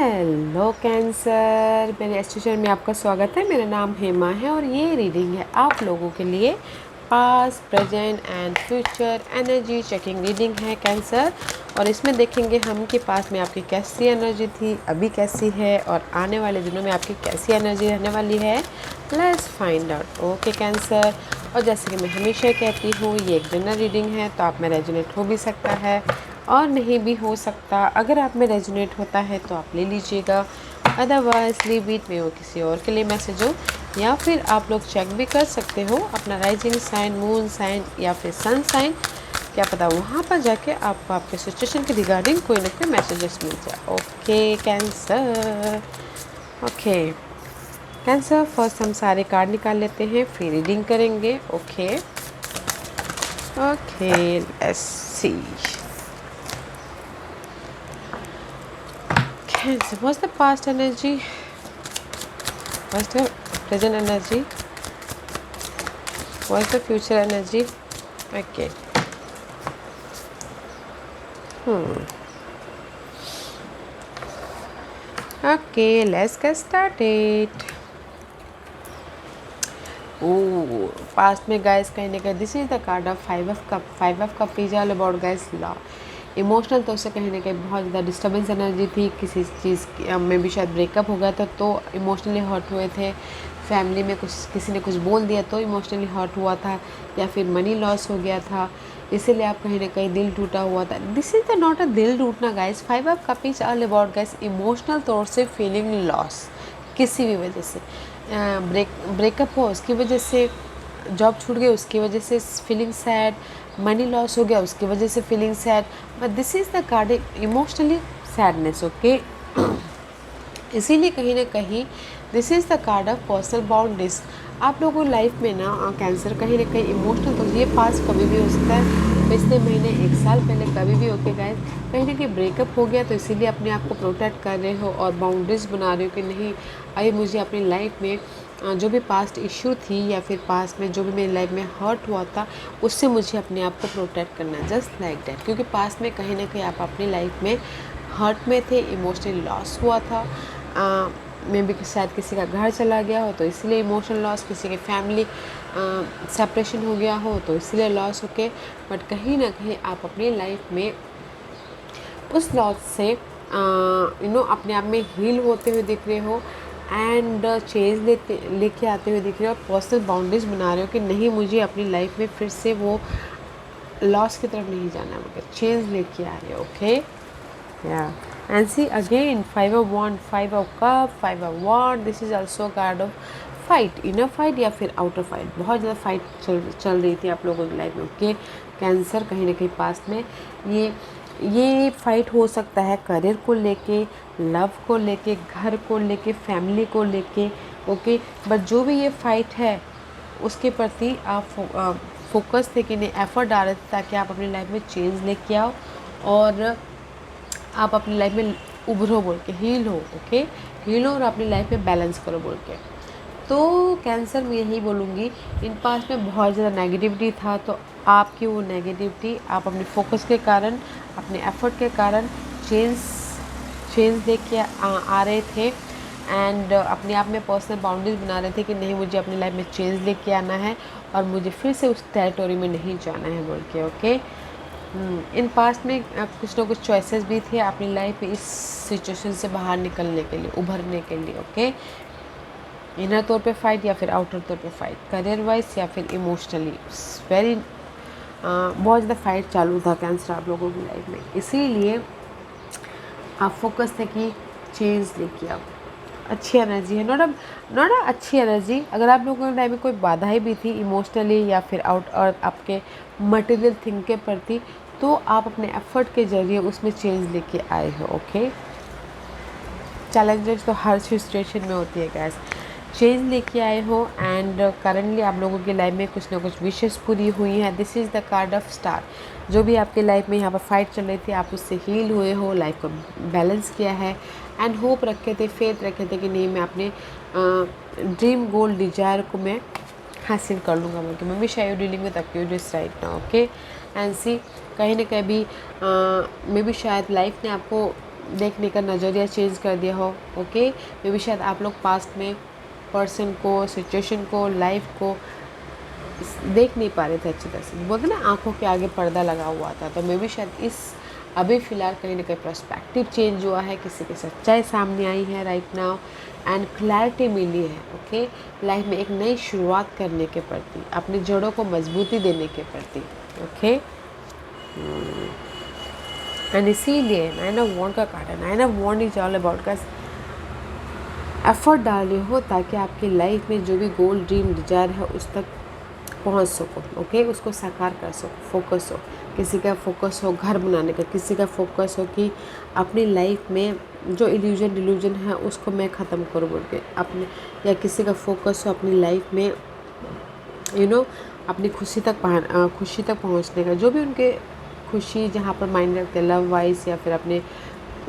Hello cancer, मेरे एस्ट्रोचर में आपका स्वागत है। मेरा नाम हेमा है और ये रीडिंग है आप लोगों के लिए। Past, present and future energy checking reading है कैंसर। और इसमें देखेंगे हम कि पास्ट में आपकी कैसी एनर्जी थी, अभी कैसी है और आने वाले दिनों में आपकी कैसी एनर्जी रहने वाली है। Let's find out. Okay cancer. और जैसे कि मैं हमेशा कहती हूँ, ये एक जनरल रीडिंग है, तो आप में रेजोनेट हो भी सकता है और नहीं भी हो सकता। अगर आप में रेजोनेट होता है तो आप ले लीजिएगा, अदरवाइज लीव इट में वो किसी और के लिए मैसेज हो। या फिर आप लोग चेक भी कर सकते हो अपना राइजिंग साइन, मून साइन या फिर सन साइन, क्या पता वहाँ पर जाके आपको आपके सिचुएशन के रिगार्डिंग कोई ना कोई मैसेजेस मिल जाए। Okay cancer. Okay cancer, first हम सारे कार्ड निकाल लेते हैं, फिर रीडिंग करेंगे। Okay okay, let's see. Cancer, what's the past energy? What's the present energy? What's the future energy? Okay. Okay, let's get started. Oh, past में guys कहीं ना कहीं this is the card of five of cup is all about guys law. Emotional तो उससे कहीं ना कहीं बहुत ज़्यादा डिस्टर्बेंस एनर्जी थी, किसी चीज़ में भी शायद ब्रेकअप हो गया था तो इमोशनली हर्ट हुए थे। फैमिली में कुछ किसी ने कुछ बोल दिया तो इमोशनली हर्ट हुआ था, या फिर मनी लॉस हो गया था, इसीलिए आप कहीं ना कहीं दिल टूटा हुआ था। This is the not a दिल टूटना guys. Five of cup is all about guys emotional तौर से फीलिंग लॉस, किसी भी वजह से ब्रेकअप हो उसकी वजह से, जॉब छूट गई उसकी वजह से फीलिंग सैड, मनी लॉस हो गया उसकी वजह से feeling sad, but this is the card emotionally sadness. Okay, इसीलिए कहीं ना कहीं this is the card of personal boundaries. आप लोगों को लाइफ में ना कैंसर कहीं ना कहीं इमोशनल, तो ये पास कभी भी हो सकता है, पिछले महीने, एक साल पहले, कभी भी ओके गाइस। कहीं ना कहीं ब्रेकअप हो गया तो इसीलिए अपने आप को प्रोटेक्ट कर रहे हो और बाउंड्रीज बना रहे हो कि नहीं, अभी मुझे अपनी लाइफ में जो भी पास्ट इशू थी या फिर पास्ट में जो भी मेरी लाइफ में हर्ट हुआ था उससे मुझे अपने आप को प्रोटेक्ट करना है, जस्ट लाइक दैट। क्योंकि पास्ट में कहीं ना कहीं आप अपनी लाइफ में हर्ट में थे, इमोशनली लॉस हुआ था। मे भी शायद किसी का घर चला गया हो तो इसलिए इमोशनल लॉस, किसी के फैमिली सेपरेशन हो गया हो तो इसलिए लॉस हो के, बट कहीं ना कहीं आप अपनी लाइफ में उस लॉस से अपने आप में हील होते हुए दिख रहे हो एंड चेंज लेके आते हुए दिख रहे हो, पर्सनल बाउंड्रीज बना रहे हो कि नहीं, मुझे अपनी लाइफ में फिर से वो लॉस की तरफ नहीं जाना, मगर चेंज लेके आ रहे हो। ओके या and see again, five of wand, five of cup, five of wand, this is also card of fight, inner fight या फिर आउटर फाइट। बहुत ज़्यादा फाइट चल रही थी आप लोगों की लाइफ में। ओके कैंसर, कहीं ना कहीं पास्ट में ये फाइट हो सकता है करियर को लेके, लव को लेके, घर को लेके, फैमिली को लेके। ओके, बट जो भी ये फाइट है उसके प्रति आप फोकस थे कि नहीं, एफर्ट डाल रहे थे ताकि आप अपनी लाइफ में चेंज लेके आओ और आप अपनी लाइफ में उभरो बोल के, हील हो। ओके, हील हो और अपनी लाइफ में बैलेंस करो बोल के। तो कैंसर में यही बोलूँगी, इन पास्ट में बहुत ज़्यादा नेगेटिविटी था, तो आपकी वो नेगेटिविटी आप अपने फोकस के कारण, अपने एफर्ट के कारण चेंज लेके आ रहे थे एंड अपने आप में पर्सनल बाउंड्रीज बना रहे थे कि नहीं, मुझे अपनी लाइफ में चेंज लेके आना है और मुझे फिर से उस टेरिटोरी में नहीं जाना है बोल के। ओके, इन पास्ट में कुछ ना कुछ चॉइसेस भी थे अपनी लाइफ में इस सिचुएशन से बाहर निकलने के लिए, उभरने के लिए। ओके, इनर तौर पे फाइट या फिर आउटर तौर पे फाइट, करियर वाइज या फिर इमोशनली वेरी बहुत ज़्यादा फाइट चालू था कैंसर आप लोगों की लाइफ में। इसीलिए आप फोकस थे कि चेंज लेके आओ, अच्छी एनर्जी है, नॉट अ अच्छी एनर्जी। अगर आप लोगों की लाइफ में कोई बाधाएं भी थी इमोशनली या फिर आउट और आपके मटेरियल थिंग के प्रति, तो आप अपने एफर्ट के जरिए उसमें चेंज लेके आए हो। ओके, चैलेंजेस तो हर सिचुएशन में होती है गैस, चेंज लेके आए हो एंड करंटली आप लोगों की लाइफ में कुछ ना कुछ विशेष पूरी हुई है। This is the card of star. जो भी आपकी लाइफ में यहाँ पर फाइट चल रही थी आप उससे हील हुए हो, लाइफ को बैलेंस किया है एंड होप रखे थे, फेथ रखे थे कि नहीं, मैं अपने ड्रीम गोल डिजायर को मैं हासिल कर लूँगा बोल के। मैं भी शायद dealing with accurates right now. Okay and see, कहीं ना कहीं भी मे भी शायद लाइफ ने आपको देखने का नज़रिया चेंज कर दिया हो। ओके, मे भी शायद आप लोग पास्ट में पर्सन को, सिचुएशन को, लाइफ को देख नहीं पा रहे थे अच्छी तरह से, बोलते ना आंखों के आगे पर्दा लगा हुआ था। तो मे भी शायद इस अभी फ़िलहाल कहीं ना कहीं पर्सपेक्टिव चेंज हुआ है, किसी की सच्चाई सामने आई है राइट नाउ, एंड क्लैरिटी मिली है। ओके, लाइफ में एक नई शुरुआत करने के प्रति, अपनी जड़ों को मजबूती देने के प्रति। ओके, एंड इसीलिए 9 ऑफ वॉन्ड का कार्ड है। 9 of wand is all about guys effort डाले हो ताकि आपकी लाइफ में जो भी गोल, ड्रीम, डिजायर है उस तक पहुंच सको। ओके, उसको साकार कर सको। फोकस हो, किसी का फोकस हो घर बनाने का, किसी का फोकस हो कि अपनी लाइफ में जो इल्यूजन डिल्यूजन है उसको मैं ख़त्म करूँ बोल के अपने, या किसी का फोकस हो अपनी लाइफ में अपनी खुशी तक पहुँचने का, जो भी उनके खुशी जहाँ पर माइंड रखते हैं, लव वाइज या फिर अपने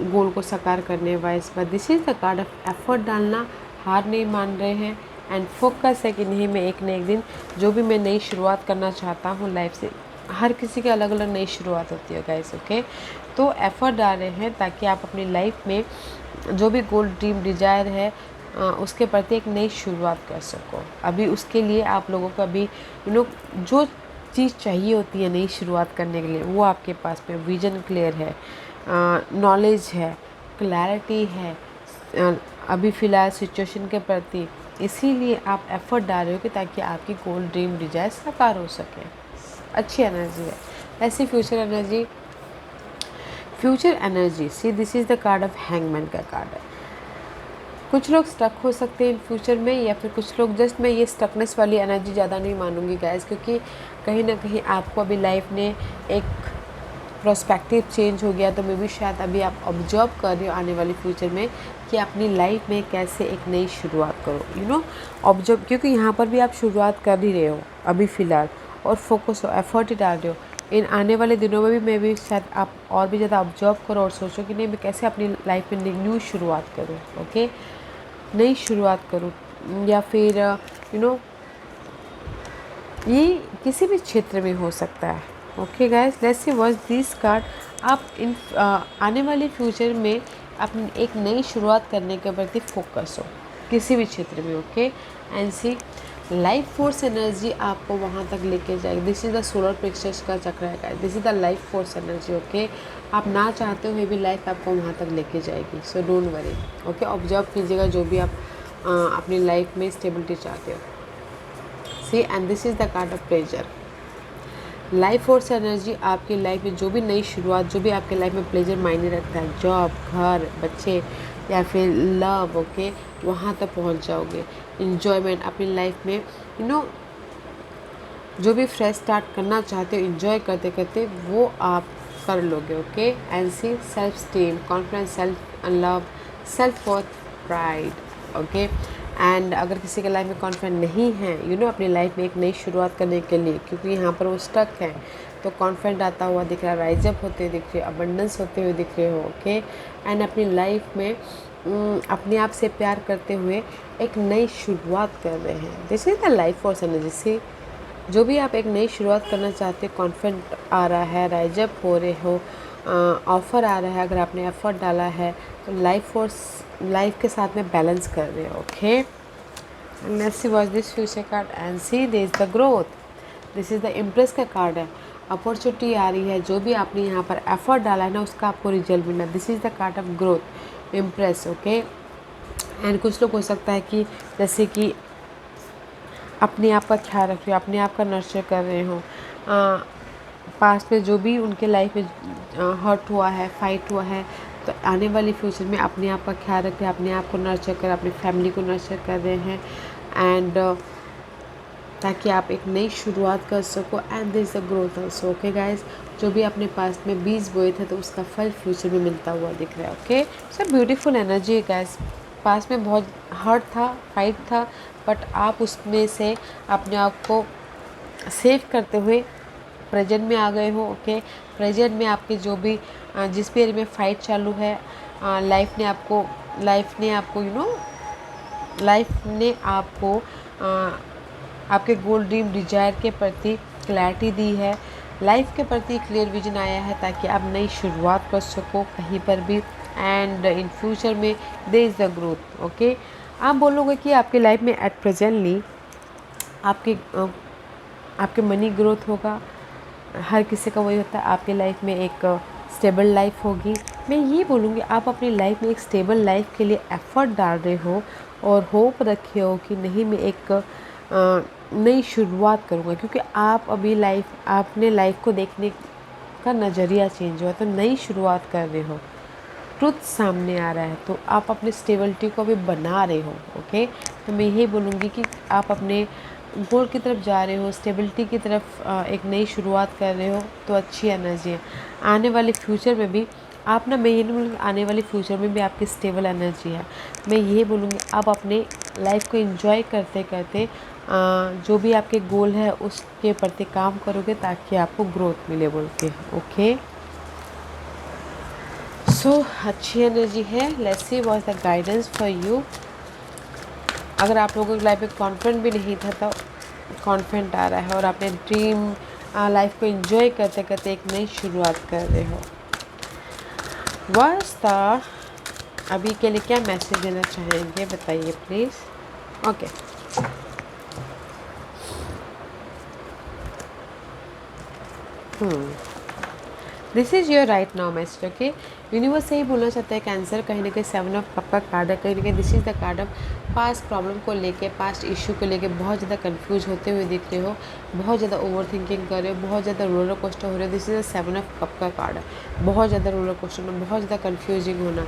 गोल को साकार करने wise. But this is the card of effort डालना, हार नहीं मान रहे हैं, एंड फोकस है कि नहीं, मैं एक न एक दिन जो भी मैं नई शुरुआत करना चाहता हूँ लाइफ से, हर किसी की अलग अलग नई शुरुआत होती है गाइस। ओके, तो एफर्ट डाल रहे हैं ताकि आप अपनी लाइफ में जो भी गोल, ड्रीम, डिजायर है उसके प्रति एक नई शुरुआत कर सको। अभी उसके लिए आप लोगों को अभी जो चीज़ चाहिए होती है नई शुरुआत करने के लिए, वो आपके पास में विजन क्लियर है, नॉलेज है, क्लैरिटी है अभी फ़िलहाल सिचुएशन के प्रति। इसीलिए आप एफर्ट डाल रहे हो कि ताकि आपकी गोल, ड्रीम, डिजायर साकार हो सके। अच्छी एनर्जी है। ऐसी फ्यूचर एनर्जी सी, this is the card of hangman का कार्ड है। कुछ लोग स्टक हो सकते हैं इन फ्यूचर में, या फिर कुछ लोग जस्ट, मैं ये स्टकनेस वाली एनर्जी ज़्यादा नहीं मानूंगी गाइस, क्योंकि कहीं ना कहीं आपको अभी लाइफ ने एक प्रोस्पेक्टिव चेंज हो गया। तो मे भी शायद अभी आप ऑब्जर्व कर रहे हो आने वाली फ्यूचर में कि अपनी लाइफ में कैसे एक नई शुरुआत करो, ऑब्जर्व, क्योंकि यहाँ पर भी आप शुरुआत कर ही रहे हो अभी फ़िलहाल, और फोकस हो, एफर्ट ही डाल रहे हो। इन आने वाले दिनों में भी मे भी शायद आप और भी ज़्यादा ऑब्जर्व करो और सोचो कि नहीं, मैं कैसे अपनी लाइफ में न्यू शुरुआत करूँ। ओके, नई शुरुआत करूँ, या फिर ये किसी भी क्षेत्र में हो सकता है। Okay guys, let's see what this card. आप इन आने वाले फ्यूचर में अपनी एक नई शुरुआत करने के प्रति फोकस हो किसी भी क्षेत्र में। Okay, and see life force energy आपको वहाँ तक लेके जाएगी। This is the solar plexus का चक्र है guys, this is the life force energy. Okay, आप ना चाहते हुए भी लाइफ आपको वहाँ तक लेके जाएगी, so don't worry. Okay, observe कीजिएगा जो भी आप अपनी लाइफ में स्टेबिलिटी चाहते हो। See, and this is the card of pleasure. Life force energy आपकी लाइफ में जो भी नई शुरुआत, जो भी आपके लाइफ में प्लेजर मायने रखता है, जॉब, घर, बच्चे या फिर लव, ओके, वहाँ तक पहुँच जाओगे। इन्जॉयमेंट अपनी लाइफ में जो भी फ्रेश स्टार्ट करना चाहते हो इन्जॉय करते करते, वो आप कर लोगे। Okay, and see self esteem, confidence, self love, self worth, pride. Okay, and अगर किसी के लाइफ में कॉन्फिडेंट नहीं है अपनी लाइफ में एक नई शुरुआत करने के लिए, क्योंकि यहाँ पर वो स्टक है, तो कॉन्फिडेंट आता हुआ दिख रहा है, राइज अप होते दिख रहे हो, अबंडेंस होते हुए दिख रहे हो। ओके, एंड अपनी लाइफ में अपने आप से प्यार करते हुए एक नई शुरुआत कर रहे हैं। This is the life force energy से, जो भी आप एक नई शुरुआत करना चाहते हो, कॉन्फिडेंट आ रहा है, राइज अप हो रहे हो, ऑफ़र आ रहा है, अगर आपने एफर्ट डाला है तो लाइफ फोर्स लाइफ के साथ में बैलेंस कर रहे हो। Okay, let's see what this future card, and see this the growth. This is the impress का कार्ड है। अपॉर्चुनिटी आ रही है, जो भी आपने यहाँ पर एफर्ट डाला है ना उसका आपको रिजल्ट मिलना। This is the card of growth, impress. Okay, and कुछ लोग हो सकता है कि जैसे कि अपने आप का ख्याल रख रहे हो, अपने आप का नर्चर कर रहे हो, पास्ट में जो भी उनके लाइफ में हर्ट हुआ है, फाइट हुआ है, तो आने वाली फ्यूचर में अपने आप का ख्याल रख रहे हैं, अपने आप को नर्चर कर, अपनी फैमिली को नर्चर कर रहे हैं, एंड ताकि आप एक नई शुरुआत कर सको। And this the growth also. Okay guys, जो भी अपने पास में बीज बोए थे तो उसका फल फ्यूचर में मिलता हुआ दिख रहा है। ओके, सो ब्यूटीफुल एनर्जी है गाइज। पास में बहुत हर्ट था, फाइट था, बट आप उसमें से अपने आप को सेव करते हुए प्रेजेंट में आ गए हो। ओके, प्रेजेंट में आपके जो भी जिस भी एरिया में फ़ाइट चालू है, लाइफ ने आपको आपके गोल, ड्रीम, डिजायर के प्रति क्लैरिटी दी है, लाइफ के प्रति क्लियर विजन आया है ताकि आप नई शुरुआत कर सको, कहीं पर भी एंड इन फ्यूचर में there is the growth. Okay, आप बोलोगे कि आपकी लाइफ में एट प्रेजेंटली आपके मनी ग्रोथ होगा, हर किसी का वही होता है, आपकी लाइफ में एक स्टेबल लाइफ होगी। मैं ये बोलूँगी आप अपनी लाइफ में एक स्टेबल लाइफ के लिए एफ़र्ट डाल रहे हो और होप रखे हो कि नहीं मैं एक नई शुरुआत करूँगा, क्योंकि आप अभी आपने लाइफ को देखने का नज़रिया चेंज हुआ, तो नई शुरुआत कर रहे हो, ट्रुथ सामने आ रहा है, तो आप अपने स्टेबिलिटी को भी बना रहे हो। ओके, तो मैं यही बोलूँगी कि आप अपने गोल की तरफ जा रहे हो, स्टेबिलिटी की तरफ एक नई शुरुआत कर रहे हो, तो अच्छी एनर्जी है। आने वाले फ्यूचर में भी आप ना, मैं ये नहीं बोलूँगी आने वाले फ्यूचर में भी आपकी स्टेबल एनर्जी है, मैं ये बोलूँगी आप अपने लाइफ को एंजॉय करते करते जो भी आपके गोल है उसके प्रति काम करोगे ताकि आपको ग्रोथ मिले बोल के। ओके, सो अच्छी एनर्जी है। Let's see what the guidance for you. अगर आप लोगों की लाइफ में कॉन्फिडेंट भी नहीं था तो कॉन्फिडेंट आ रहा है और आपने ड्रीम लाइफ को एंजॉय करते करते एक नई शुरुआत कर रहे हो। वास्ता अभी के लिए क्या मैसेज देना चाहेंगे बताइए please. Okay, this is your right now message. Okay, universe से ही बोलना चाहता है कैंसर, कहीं ना कहीं 7 ऑफ कप का कार्ड है, कहीं ना कहीं this is the card of past problem को लेके, पास्ट इशू को लेके बहुत ज़्यादा कंफ्यूज होते हुए दिख रहे हो, बहुत ज़्यादा ओवर थिंकिंग कर रहे हो, बहुत ज़्यादा रोलर कोस्टर हो रहे हो। This is the 7 of cup का कार्ड है, बहुत ज़्यादा रोलर कोस्टर में, बहुत ज़्यादा कन्फ्यूजिंग होना,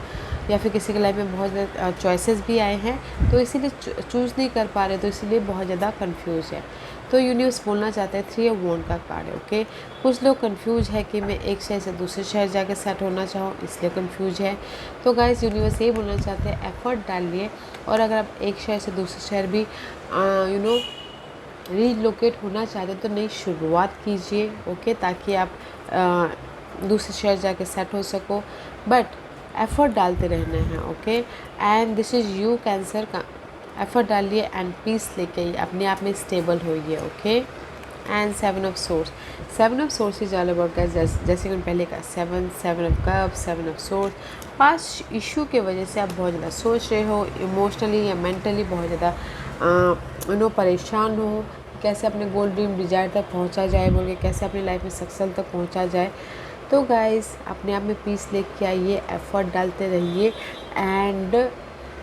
या फिर किसी के लाइफ में बहुत ज़्यादा चॉइसेस भी आए हैं तो इसीलिए चूज़ नहीं कर पा रहे, तो इसीलिए बहुत ज़्यादा कन्फ्यूज है। तो यूनिवर्स बोलना चाहते हैं 3 ऑफ वॉन्ड का कार्ड है। ओके, कुछ लोग कंफ्यूज है कि मैं एक शहर से दूसरे शहर जाके सेट होना चाहूँ, इसलिए कंफ्यूज है। तो गाइस यूनिवर्स ये बोलना चाहते हैं एफर्ट डालिए, और अगर आप एक शहर से दूसरे शहर भी रीलोकेट होना चाहते हो तो नई शुरुआत कीजिए। ओके, ताकि आप दूसरे शहर जाके सेट हो सको, बट एफर्ट डालते रहना है। Okay, and this is you cancer का, एफर्ट डालिए एंड पीस लेके अपने आप में स्टेबल होइए। Okay, and 7 of source, 7 of source is all about guys, जैसे कि मैंने पहले कहा 7 of cup, 7 of source. Past issue के वजह से आप बहुत ज़्यादा सोच रहे हो, इमोशनली या मेंटली बहुत ज़्यादा परेशान हो, कैसे अपने गोल ड्रीम डिजायर तक पहुंचा जाए बोल के, कैसे अपनी लाइफ में सक्सेस तक पहुंचा जाए। तो गाइस अपने आप में पीस लेके आइए, एफर्ट डालते रहिए एंड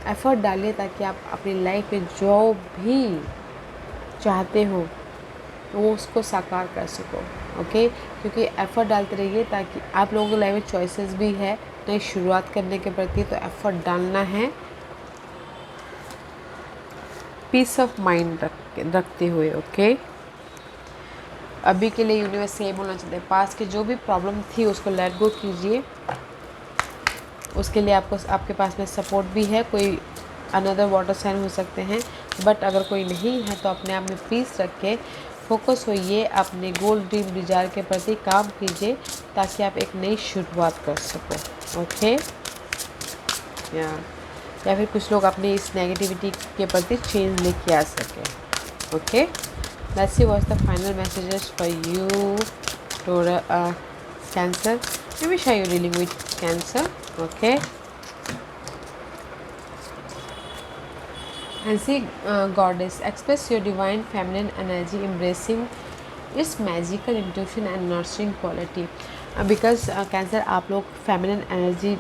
एफ़र्ट डालिए ताकि आप अपनी लाइफ में जो भी चाहते हो वो उसको साकार कर सको। ओके, क्योंकि एफ़र्ट डालते रहिए ताकि आप लोगों की लाइफ में चॉइसेस भी है नई शुरुआत करने के प्रति, तो एफ़र्ट डालना है पीस ऑफ माइंड रखते हुए। ओके, अभी के लिए यूनिवर्स ये बोलना चाहते हैं पास की जो भी प्रॉब्लम थी उसको लेट गो कीजिए, उसके लिए आपके पास में सपोर्ट भी है, कोई अनदर वाटर साइन हो सकते हैं, बट अगर कोई नहीं है तो अपने आप में पीस रख के फोकस होइए, अपने गोल ड्रीम डिजायर के प्रति काम कीजिए ताकि आप एक नई शुरुआत कर सको। ओके, या फिर कुछ लोग अपनी इस नेगेटिविटी के प्रति चेंज लेके आ सके। Okay, let's see what's the final messages for you cancer. Let me show you dealing with Cancer. Okay, and see goddess, express your divine feminine energy, embracing its magical intuition and nurturing quality. Because cancer आप लोग feminine energy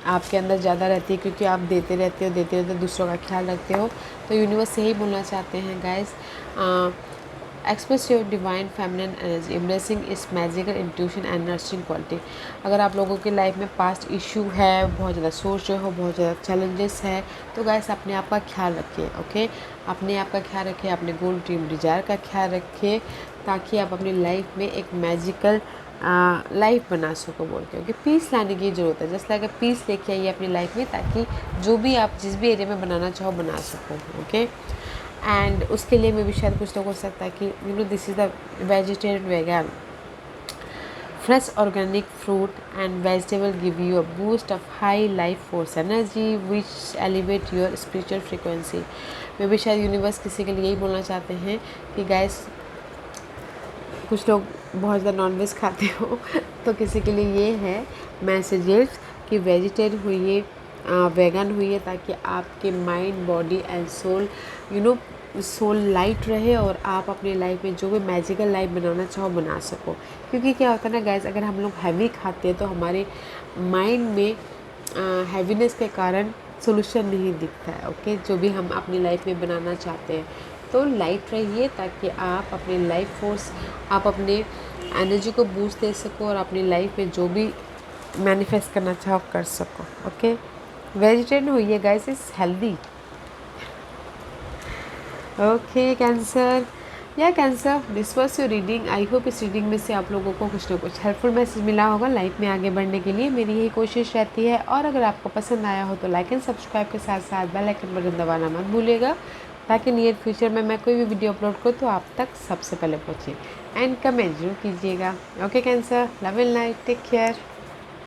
आपके अंदर ज़्यादा रहती है, क्योंकि आप देते रहते हो दूसरों का ख्याल रखते हो। तो यूनिवर्स यही बोलना चाहते हैं guys, express your divine feminine energy, embracing इस magical intuition and nurturing quality. अगर आप लोगों की लाइफ में पास्ट इशू है, बहुत ज़्यादा सोच रहे हो, बहुत ज़्यादा चैलेंजेस है, तो गाइस अपने आप का ख्याल रखिए। ओके, अपने आप का ख्याल रखिए, अपने गोल ड्रीम डिजायर का ख्याल रखिए ताकि आप अपनी लाइफ में एक मैजिकल लाइफ बना सको बोल के। ओके, पीस लाने की ज़रूरत है, जस्ट लाइक पीस लेके आइए अपनी लाइफ में ताकि जो भी आप जिस भी एरिया में बनाना चाहो बना सको। ओके, एंड उसके लिए में भी शायद कुछ लोग हो सकता है कि this is the vegetarian vegan fresh organic fruit and vegetable give you a boost of high life force energy which elevate your spiritual frequency। में भी शायद यूनिवर्स किसी के लिए यही बोलना चाहते हैं कि गाइस कुछ लोग बहुत ज़्यादा नॉनवेज खाते हो तो किसी के लिए ये है मैसेजेस कि वेजिटेरियन होइए, वेगन होइए, ताकि आपके mind, body and soul soul light रहे और आप अपनी लाइफ में जो भी मैजिकल लाइफ बनाना चाहो बना सको। क्योंकि क्या होता है ना गाइस, अगर हम लोग हैवी खाते हैं तो हमारे माइंड में हैवीनेस के कारण सोल्यूशन नहीं दिखता है। ओके, जो भी हम अपनी लाइफ में बनाना चाहते हैं, तो लाइट रहिए ताकि आप अपने लाइफ फोर्स, आप अपने एनर्जी को बूस्ट दे सको और अपनी लाइफ में जो भी मैनिफेस्ट करना चाहो कर सको। ओके, वेजिटेरियन होइए guys, is healthy. Okay cancer, या cancer, this was your reading. I hope इस रीडिंग में से आप लोगों को कुछ ना कुछ हेल्पफुल मैसेज मिला होगा लाइफ में आगे बढ़ने के लिए। मेरी यही कोशिश रहती है। और अगर आपको पसंद आया हो तो लाइक एंड सब्सक्राइब के साथ साथ बेल आइकन बटन दबाना मत भूलिएगा, ताकि नियर फ्यूचर में मैं कोई भी वीडियो अपलोड करूँ तो आप तक सबसे पहले पहुँचे। एंड कमेंट जरूर कीजिएगा। Okay cancer, love and light, take care.